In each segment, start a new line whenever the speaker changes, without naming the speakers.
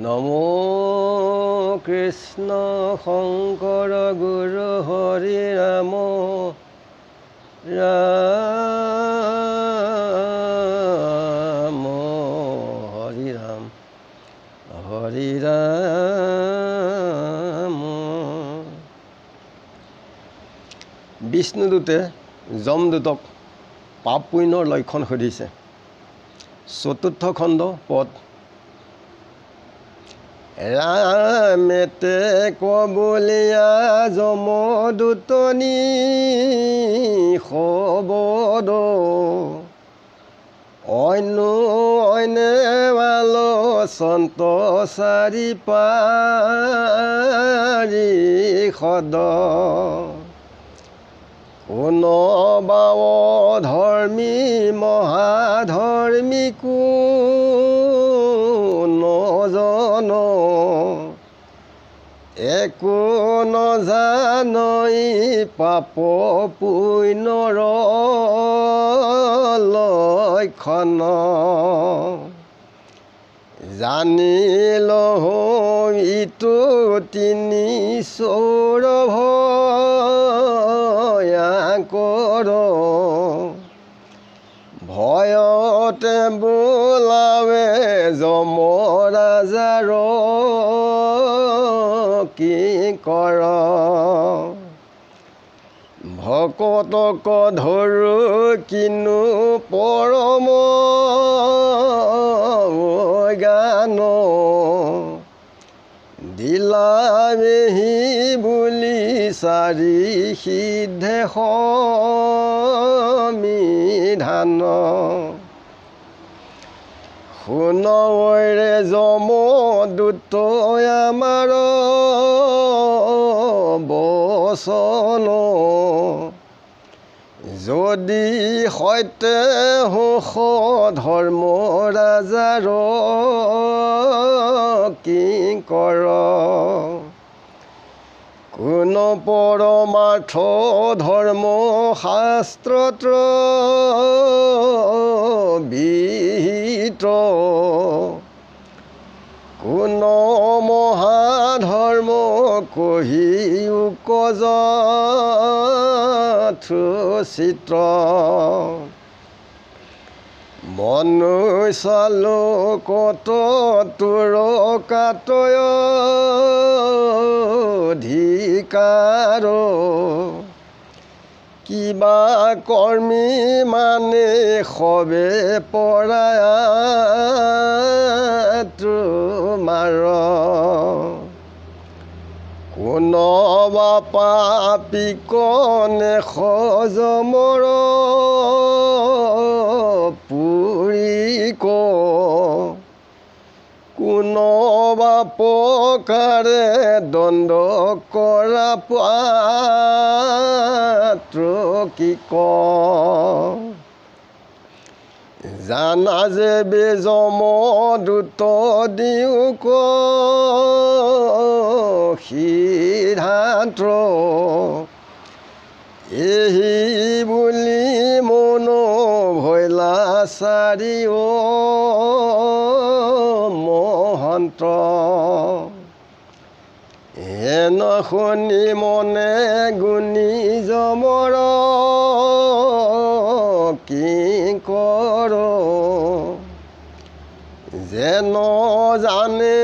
নমো কৃষ্ণ শংকৰ গুৰু হৰি ৰাম ৰাম হৰি ৰাম হৰি ৰাম। বিষ্ণুদূতে যমদূতক পাপ পুণ্যৰ লক্ষণ সুধিছে। চতুৰ্থ খণ্ড পদ। ৰামেতে কবলীয়া যমদূতনী শবদ অন্যে আলোচন্ত চাৰি পাৰি সদ কোনবাৱ ধৰ্মী মহাধৰ্মী নজন একো নজানই পাপ পুণ্যৰ লক্ষণ জানিলহো ইটো তিনি সৌৰভ কৰ ভয়তে বোলাৱে যমৰাজাৰ কি কৰ ভকতক ধৰো কিনো পৰম গান দিলাহি বুলি চাৰি সিদ্ধে সমিধান শুনৰে যমদূত আমাৰ বচন যদি সত্য হোষ ধৰ্ম ৰাজাৰ কি কৰ কোন পৰমাৰ্থ ধৰ্ম শাস্ত্ৰত বিহিত কোন মহাধৰ্ম কহিও কজথোচিত মনুষ্যলোকত তোৰ কাতয় অধিকাৰ কিবা কৰ্মী মানে সবে পৰায়া তোমাৰ কোনবা পাপী কনে সজমৰ পুৰি কোনবা প্ৰকাৰে দণ্ড কৰা পাত্ৰ কি জানা যে যমদূত দিওঁ সিদ্ধান্ত এহি বুলি মন ভৈলা চাৰি মহন্ত হেন শুনি মনে গুণী যমৰ কি কৰ যেন জানে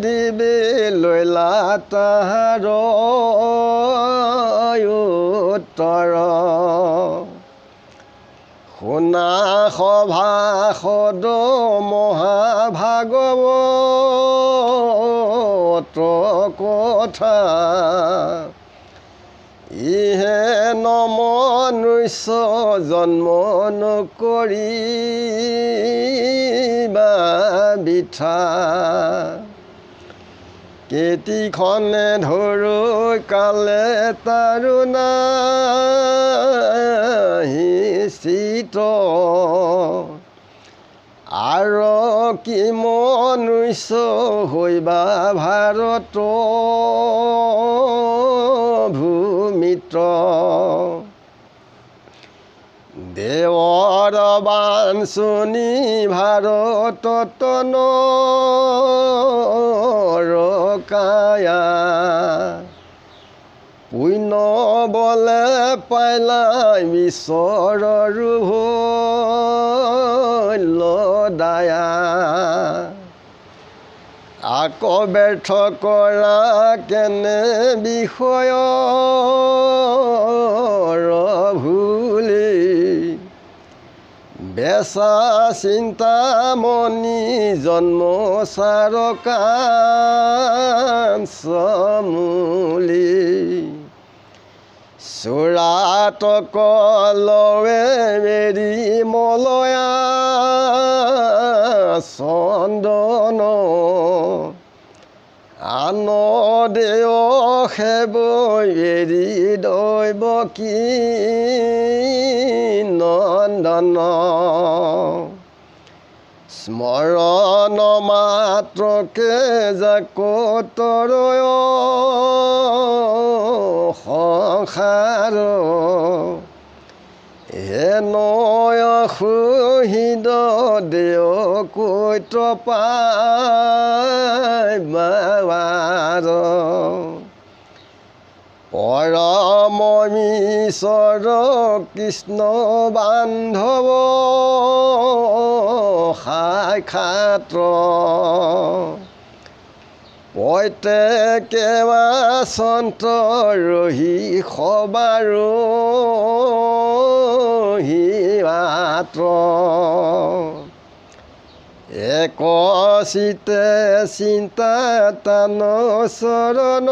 দিবে লৈলা তাহাৰ উত্তৰ শুনা সভাসদ মহাভাগৱত কথা ইহে মনুষ্য জন্ম নকৰিবা বৃথা কেতিখনে ধৰো কালে তাৰো নাহি চিত আৰু কি মনুষ্য হৈবা ভাৰত ভূমিত দেৱৰ বাঞ্চনী ভাৰতত কায়া পুণ্য বলে পাইলাই ঈশ্বৰৰ ভৈল দায়া আকৌ ব্যৰ্থ কৰা কেনে বিষয়ৰ ভুলি বেচা চিন্তামণি জন্ম চাৰকাঞ্চমূলি চোৰাটক লৱে মেৰি মলয়া চন্দন আন দেও সেৱ এৰি দৈৱ কি নন্দন স্মৰণ মাত্ৰকে জাকতৰয় সংসাৰ হে নয় সুহৃদ দেও কৈত পাই বাবাৰ পৰমীশ্বৰ কৃষ্ণ বান্ধৱ সাক্ষাৎ প্ৰত্যেকে বাচন্ত ৰহি সবাৰো মাত্ৰ একচিতে চিন্তা তান চৰণ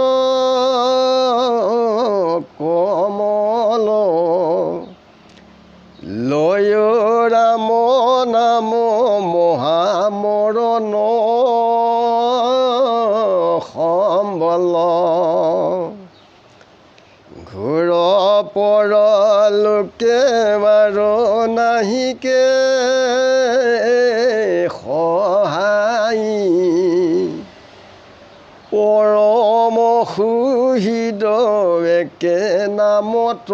কমল লয় ৰাম নাম মহামৰণ সম্বল ঘূৰ পৰ লোকে বাৰ নাহিকে সহায় পৰম সুহৃদ একে নামত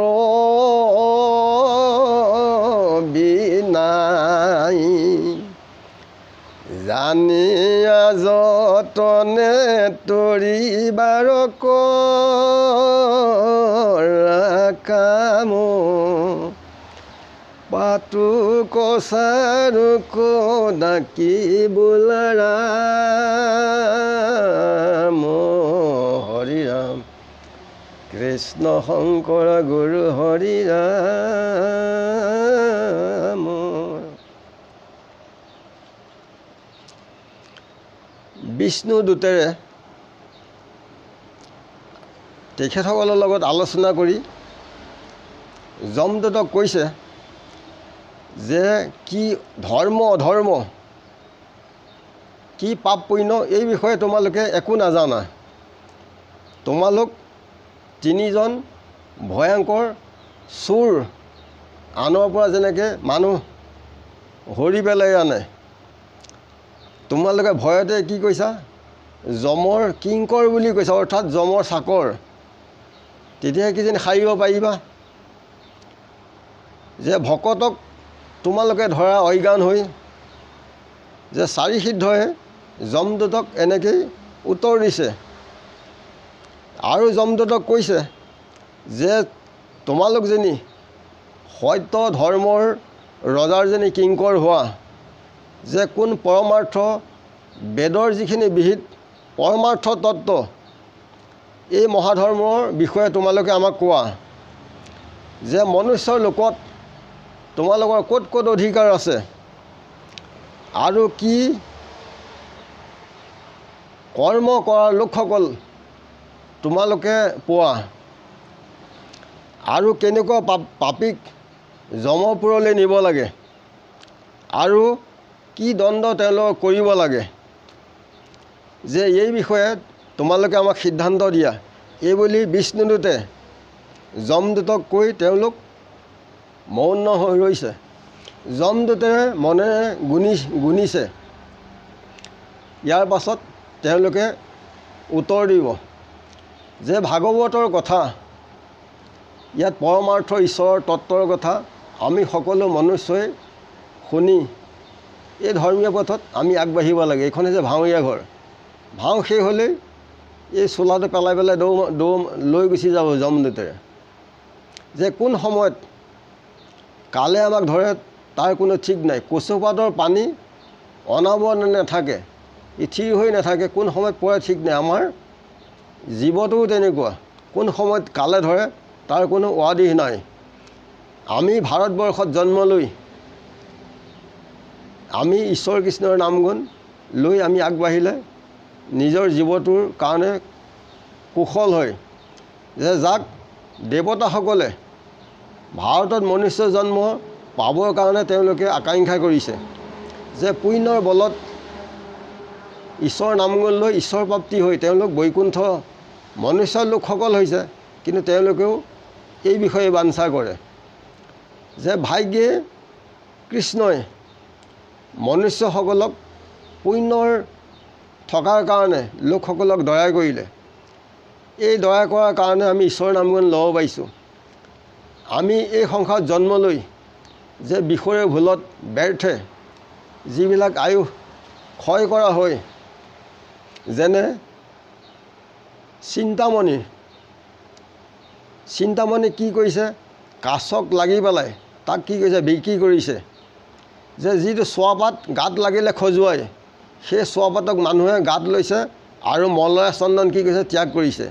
বিনাই জানি যতনে তৰিবাৰ কাম পাতো কচাৰু ডাকি বোলাৰাম হৰি ৰাম কৃষ্ণ শংকৰ গুৰু হৰি ৰাম। বিষ্ণু দূতেৰে তেখেতসকলৰ লগত আলোচনা কৰি যমদূতক কৈছে যে কি ধৰ্ম অধৰ্ম কি পাপ পুণ্য এই বিষয়ে তোমালোকে একো নাজানা। তোমালোক তিনিজন ভয়ংকৰ চোৰ আনৰ পৰা যেনেকৈ মানুহ হৰি পেলাই আনে, তোমালোকে ভয়তে কি কৈছা যমৰ কিংকৰ বুলি কৈছা, অৰ্থাৎ যমৰ চাকৰ। তেতিয়াহে কিজানি সাৰিব পাৰিবা যে ভকতক তোমালোকে ধৰা অজ্ঞান হৈ যে চাৰি সিদ্ধই যমদূতক এনেকৈ উত্তৰ দিছে। আৰু যমদূতক কৈছে যে তোমালোক যেনি সত্য ধৰ্মৰ ৰজাৰ যেনি কিংকৰ হোৱা, যে কোন পৰমাৰ্থ বেদৰ যিখিনি বিহিত পৰমাৰ্থ তত্ত্ব এই মহাধৰ্মৰ বিষয়ে তোমালোকে আমাক কোৱা, যে মনুষ্যৰ লোকত তোমালোকৰ ক'ত ক'ত অধিকাৰ আছে আৰু কি কৰ্ম কৰা লোকসকল তোমালোকে পোৱা, আৰু কেনেকুৱা পাপীক যমপুৰলৈ নিব লাগে আৰু কি দণ্ড তেওঁলোকক কৰিব লাগে, যে এই বিষয়ে তোমালোকে আমাক সিদ্ধান্ত দিয়া। এইবুলি বিষ্ণুদূতে যমদূতক কৈ তেওঁলোক মৌন হৈ ৰৈছে। যমদূতে মনেৰে গুণিছে। ইয়াৰ পাছত তেওঁলোকে উত্তৰ দিব যে ভাগৱতৰ কথা, ইয়াত পৰমাৰ্থ ঈশ্বৰৰ তত্ত্বৰ কথা আমি সকলো মনুষ্যই শুনি এই ধৰ্মীয় পথত আমি আগবাঢ়িব লাগে। এইখন হৈছে ভাৱৰীয়া ঘৰ। ভাও শেষ হ'লেই এই চোলাটো পেলাই পেলাই দৌ লৈ গুচি যাব যমদূতেৰে। যে কোন সময়ত কালে আমাক ধৰে তাৰ কোনো ঠিক নাই। কচুপাতৰ পানী অনাবৰণে নাথাকে, থিৰ হৈ নাথাকে, কোন সময়ত পৰে ঠিক নাই। আমাৰ জীৱটোও তেনেকুৱা, কোন সময়ত কালে ধৰে তাৰ কোনো উৱাদিহ নাই। আমি ভাৰতবৰ্ষত জন্ম লৈ আমি ঈশ্বৰ কৃষ্ণৰ নাম গুণ লৈ আমি আগবাঢ়িলে নিজৰ জীৱটোৰ কাৰণে কুশল হয়। যে যাক দেৱতাসকলে ভাৰতত মনুষ্য জন্ম পাবৰ কাৰণে তেওঁলোকে আকাংক্ষা কৰিছে, যে পুণ্যৰ বলত ঈশ্বৰৰ নাম গুণ লৈ ঈশ্বৰ প্ৰাপ্তি হৈ তেওঁলোক বৈকুণ্ঠ মনুষ্য লোকসকল হৈছে। কিন্তু তেওঁলোকেও এই বিষয়ে বাঞ্ছা কৰে যে ভাগ্যে কৃষ্ণই মনুষ্যসকলক পুণ্যৰ থকাৰ কাৰণে লোকসকলক দয়া কৰিলে। এই দয়া কৰাৰ কাৰণে আমি ঈশ্বৰৰ নাম গুণ ল'ব পাৰিছোঁ। আমি এই সংসাৰত জন্ম লৈ যে বিষৰে ভুলত ব্যৰ্থে যিবিলাক আয়ুস ক্ষয় কৰা হয়, যেনে চিন্তামণি কি কৰিছে, কাছক লাগি পেলাই তাক কি কৰিছে, বিক্ৰী কৰিছে। যে যিটো চোৱাপাত গাত লাগিলে খজুৱাই, সেই চোৱাপাতক মানুহে গাত লৈছে আৰু মলয়া চন্দন কি কৰিছে, ত্যাগ কৰিছে।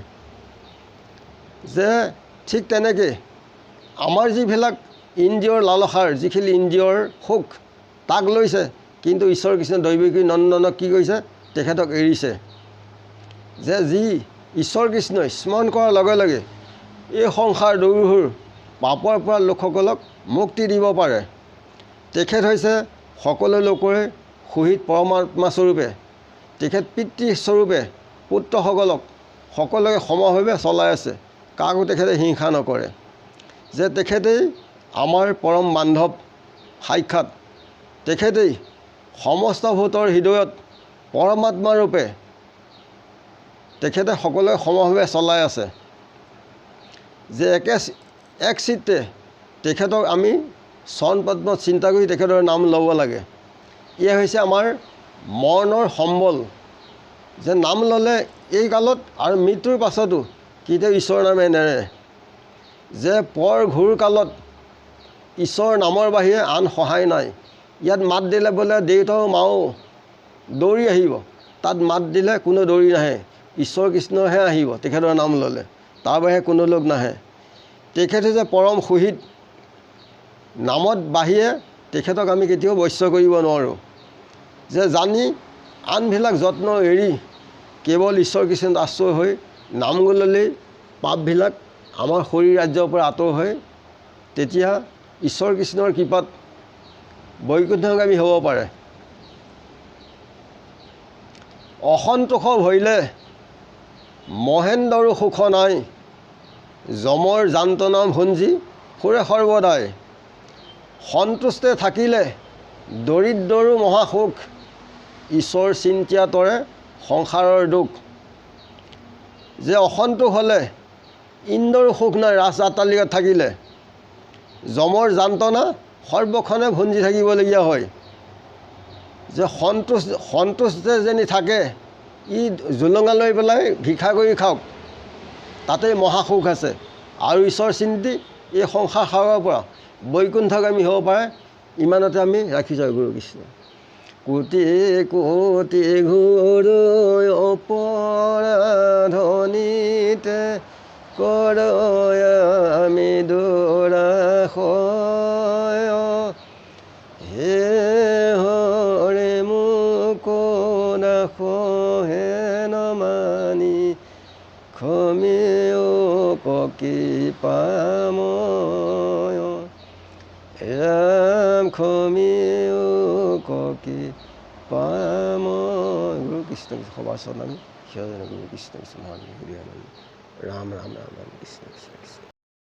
যে ঠিক তেনেকৈ আমাৰ যিবিলাক ইন্দ্ৰিয়ৰ লালসাৰ, যিখিনি ইন্দ্ৰিয়ৰ সুখ, তাক লৈছে, কিন্তু ঈশ্বৰ কৃষ্ণ দৈৱকী নন্দনক কি কৰিছে, তেখেতক এৰিছে। যে যি ঈশ্বৰ কৃষ্ণই স্মৰণ কৰাৰ লগে লগে এই সংসাৰ দুৰুহুৰ পাপৰ পৰা লোকসকলক মুক্তি দিব পাৰে। তেখেত হৈছে সকলো লোকৰে সহিত পৰমাত্মা স্বৰূপে, তেখেত পিতৃস্বৰূপে পুত্ৰসকলক সকলোকে সমভাৱে চলাই আছে, কাকো তেখেতে হিংসা নকৰে। যে তেখেতেই আমাৰ পৰম বান্ধৱ সাক্ষাৎ, তেখেতেই সমস্ত ভূতৰ হৃদয়ত পৰমাত্মা ৰূপে তেখেতে সকলোৱে সমভাৱে চলাই আছে। যে এক চিত্তে তেখেতক আমি চৰণ পদ্মত চিন্তা কৰি তেখেতৰ নাম ল'ব লাগে। এয়া হৈছে আমাৰ মৰণৰ সম্বল। যে নাম ল'লে এই কালত আৰু মৃত্যুৰ পাছতো কেতিয়াও ঈশ্বৰৰ নামে নেৰে। যে পৰ ঘূৰ কালত ঈশ্বৰৰ নামৰ বাহিৰে আন সহায় নাই। ইয়াত মাত দিলে বোলে দেউতাও মাও দৌৰি আহিব, তাত মাত দিলে কোনো দৌৰি নাহে, ঈশ্বৰ কৃষ্ণহে আহিব তেখেতৰ নাম ল'লে, তাৰ বাহিৰে কোনো লোক নাহে। তেখেতে যে পৰম সুহিত, নামত বাহিৰে তেখেতক আমি কেতিয়াও বশ্য কৰিব নোৱাৰোঁ। যে জানি আনবিলাক যত্ন এৰি কেৱল ঈশ্বৰ কৃষ্ণত আশ্ৰয় হৈ নাম গুণ ল'লেই পাপবিলাক আমাৰ শৰীৰ ৰাজ্যৰ পৰা আঁতৰ হৈ তেতিয়া ঈশ্বৰ কৃষ্ণৰ কৃপাত বৈকুণ্ঠগামী হ'ব পাৰে। অসন্তোষ ভৰিলে মহেন্দ্ৰৰ সুখ নাই, যমৰ যান্ত্ৰণা ভুঞ্জি ফুৰে সৰ্বদাই। সন্তুষ্টে থাকিলে দৰিদ্ৰৰো মহাসুখ, ঈশ্বৰ চিন্তিয়া তৰে সংসাৰৰ দুখ। যে অসন্তোষ হ'লে ইন্দ্ৰৰ সুখ নাই, ৰাজ আটালিকাত থাকিলে যমৰ যান্ত্ৰণা সৰ্বক্ষণে ভুঞ্জি থাকিবলগীয়া হয়। যে সন্তুষ্টে যেনি থাকে, ই জুলুঙা লৈ পেলাই ভিক্ষা কৰি খাওক, তাতেই মহাসুখ আছে। আৰু ঈশ্বৰ চিন্তি এই সংসাৰ সাগৰৰ পৰা বৈকুণ্ঠগামী হ'ব পাৰে। ইমানতে আমি ৰাখিছোঁ। গুৰু কৃষ্ণ। কোটি কোটি ঘূৰ অপৰাধনীতে কৰ আমি দুৰাশয়, হে হৰে মোক নাশহে নমানি ক্ষমেও কৃপাময়। ৰাম ক্ষমেও কৃপাময়। গুৰু কৃষ্ণ সবাৰ চৰণ আমি সিহঁত গুৰু কৃষ্ণ কৃষ্ণ মহান ৰাম ৰাম ৰাম ৰাম কৃষ্ণ কৃষ্ণ কৃষ্ণ।